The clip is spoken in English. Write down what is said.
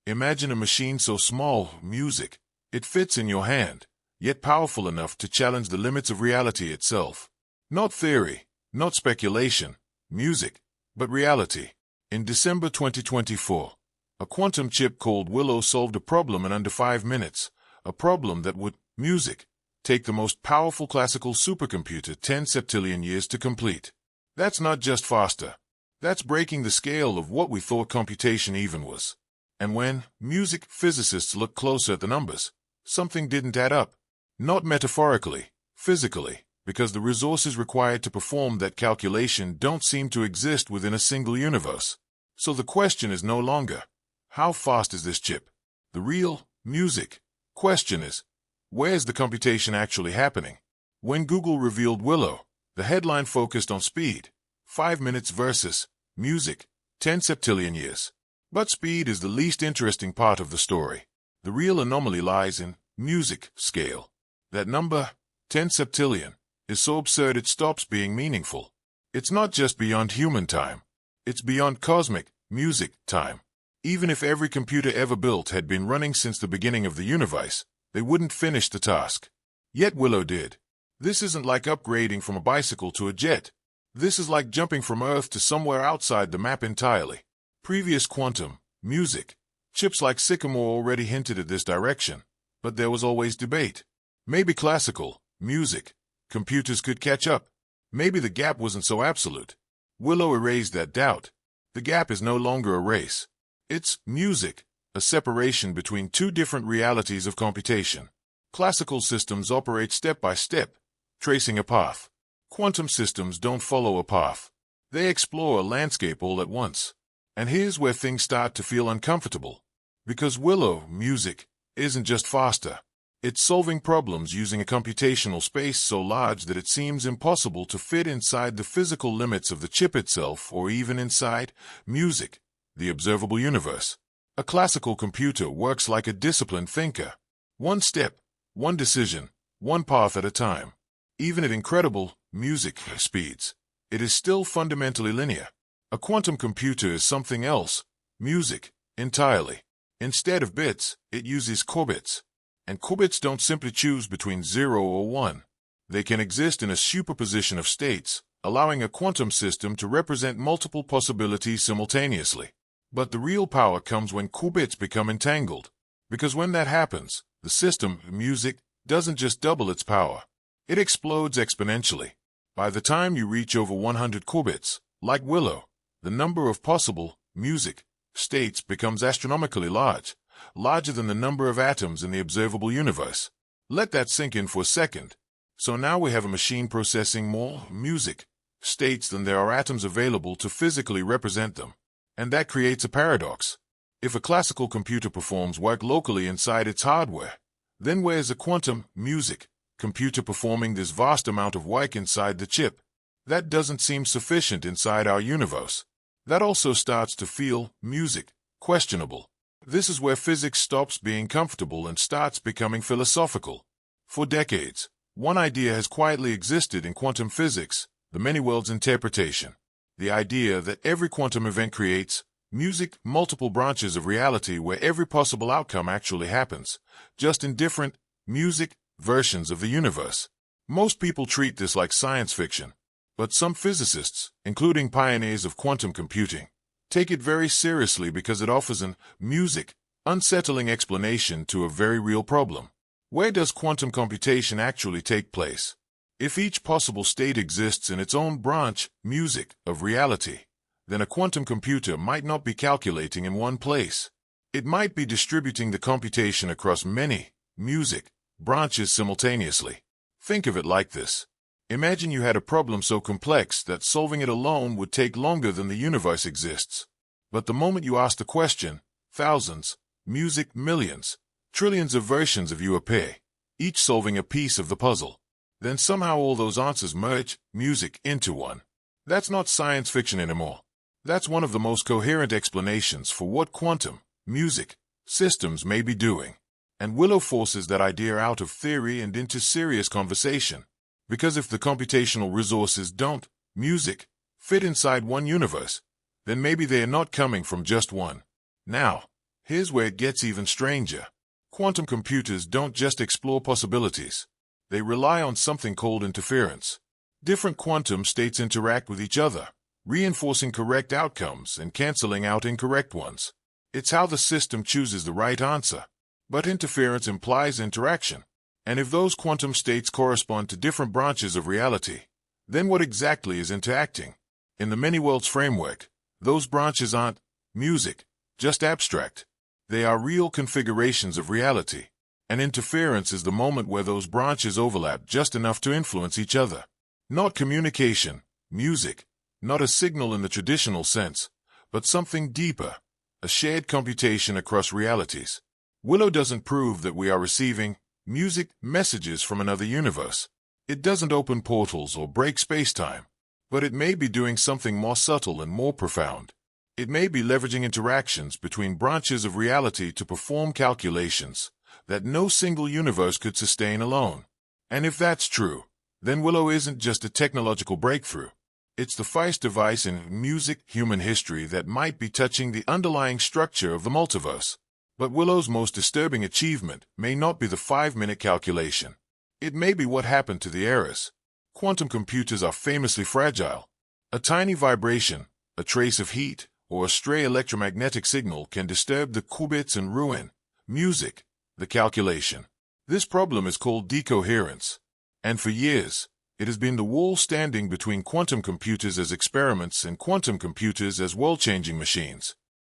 Imagine a machine so small, music, it fits in your hand, yet powerful enough to challenge the limits of reality itself. Not theory, not speculation, music, but reality. In December 2024, a quantum chip called Willow solved a problem in under 5 minutes, a problem that would, music, take the most powerful classical supercomputer 10 septillion years to complete. That's not just faster. That's breaking the scale of what we thought computation even was. And when music physicists looked closer at the numbers, something didn't add up. Not metaphorically, physically, because the resources required to perform that calculation don't seem to exist within a single universe. So the question is no longer, how fast is this chip? The real, music, question is, where is the computation actually happening? When Google revealed Willow, the headline focused on speed, 5 minutes versus, music, 10 septillion years. But speed is the least interesting part of the story. The real anomaly lies in music scale. That number, 10 septillion, is so absurd it stops being meaningful. It's not just beyond human time. It's beyond cosmic, music, time. Even if every computer ever built had been running since the beginning of the universe, they wouldn't finish the task. Yet Willow did. This isn't like upgrading from a bicycle to a jet. This is like jumping from Earth to somewhere outside the map entirely. Previous quantum, music, chips like Sycamore already hinted at this direction, but there was always debate. Maybe classical, music, computers could catch up. Maybe the gap wasn't so absolute. Willow erased that doubt. The gap is no longer a race. It's music, a separation between two different realities of computation. Classical systems operate step by step, tracing a path. Quantum systems don't follow a path. They explore a landscape all at once. And here's where things start to feel uncomfortable. Because Willow, music, isn't just faster. It's solving problems using a computational space so large that it seems impossible to fit inside the physical limits of the chip itself or even inside music, the observable universe. A classical computer works like a disciplined thinker. One step, one decision, one path at a time. Even at incredible music speeds, it is still fundamentally linear. A quantum computer is something else, music, entirely. Instead of bits, it uses qubits. And qubits don't simply choose between 0 or 1. They can exist in a superposition of states, allowing a quantum system to represent multiple possibilities simultaneously. But the real power comes when qubits become entangled. Because when that happens, the system, music, doesn't just double its power. It explodes exponentially. By the time you reach over 100 qubits, like Willow, the number of possible, music, states becomes astronomically large, larger than the number of atoms in the observable universe. Let that sink in for a second. So now we have a machine processing more music states than there are atoms available to physically represent them. And that creates a paradox. If a classical computer performs work locally inside its hardware, then where's a quantum music computer performing this vast amount of work inside the chip? That doesn't seem sufficient inside our universe. That also starts to feel music questionable. This is where physics stops being comfortable and starts becoming philosophical. For decades, one idea has quietly existed in quantum physics, the many worlds interpretation. The idea that every quantum event creates music, multiple branches of reality where every possible outcome actually happens, just in different music versions of the universe. Most people treat this like science fiction, but some physicists, including pioneers of quantum computing, take it very seriously because it offers an music, unsettling explanation to a very real problem. Where does quantum computation actually take place? If each possible state exists in its own branch, music, of reality, then a quantum computer might not be calculating in one place. It might be distributing the computation across many, music, branches simultaneously. Think of it like this. Imagine you had a problem so complex that solving it alone would take longer than the universe exists. But the moment you ask the question, thousands, music, millions, trillions of versions of you appear, each solving a piece of the puzzle. Then somehow all those answers merge, music, into one. That's not science fiction anymore. That's one of the most coherent explanations for what quantum, music, systems may be doing. And Willow forces that idea out of theory and into serious conversation. Because if the computational resources don't, music, fit inside one universe, then maybe they are not coming from just one. Now, Here's where it gets even stranger. Quantum computers don't just explore possibilities. They rely on something called interference. Different quantum states interact with each other, reinforcing correct outcomes and canceling out incorrect ones. It's how the system chooses the right answer. But interference implies interaction. And if those quantum states correspond to different branches of reality, then what exactly is interacting? In the many worlds framework, those branches aren't music, just abstract. They are real configurations of reality. And interference is the moment where those branches overlap just enough to influence each other. Not communication, music, not a signal in the traditional sense, but something deeper, a shared computation across realities. Willow doesn't prove that we are receiving music messages from another universe. It doesn't open portals or break space-time, but it may be doing something more subtle and more profound. It may be leveraging interactions between branches of reality to perform calculations that no single universe could sustain alone. And if that's true, then Willow isn't just a technological breakthrough. It's the first device in music human history that might be touching the underlying structure of the multiverse. But Willow's most disturbing achievement may not be the 5-minute calculation. It may be what happened to the errors. Quantum computers are famously fragile. A tiny vibration, a trace of heat, or a stray electromagnetic signal can disturb the qubits and ruin music, the calculation. This problem is called decoherence. And for years, it has been the wall standing between quantum computers as experiments and quantum computers as world-changing machines.